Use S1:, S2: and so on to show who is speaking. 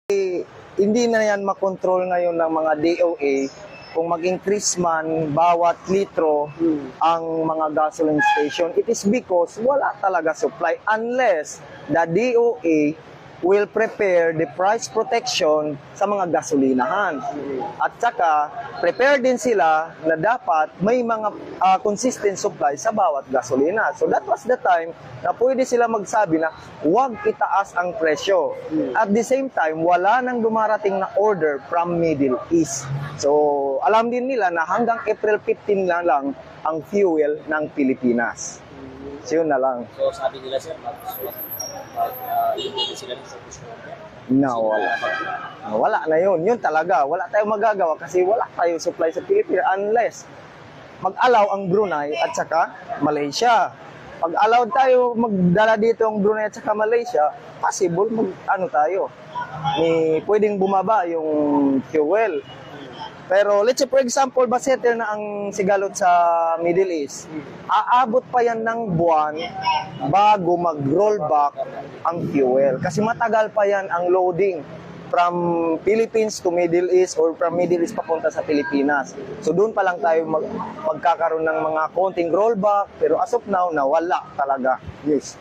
S1: Hindi na yan makontrol ngayon ng mga DOA kung mag-increase man bawat litro ang mga gasoline station. It is because wala talaga supply unless the DOA will prepare the price protection sa mga gasolinahan. At saka, prepare din sila na dapat may mga consistent supply sa bawat gasolina. So that was the time na pwede sila magsabi na huwag itaas ang presyo. At the same time, wala nang dumarating na order from Middle East. So alam din nila na hanggang April 15 na lang ang fuel ng Pilipinas. So yun na lang.
S2: So sabi nila sir, sila ng focus
S1: Na wala na yun. Yun talaga. Wala tayong magagawa kasi wala tayong supply sa Pilipinas unless mag-allow ang Brunei at saka Malaysia. Pag allowed tayo magdala dito ang Brunei at saka Malaysia, possible tayo. Pwedeng bumaba yung fuel. Pero let's say for example, baseter na ang sigalot sa Middle East. Aabot pa yan ng buwan bago mag-rollback ang fuel. Kasi matagal pa yan ang loading from Philippines to Middle East or from Middle East papunta sa Pilipinas. So doon pa lang tayo magkakaroon ng mga konting rollback. Pero as of now, nawala talaga. Yes.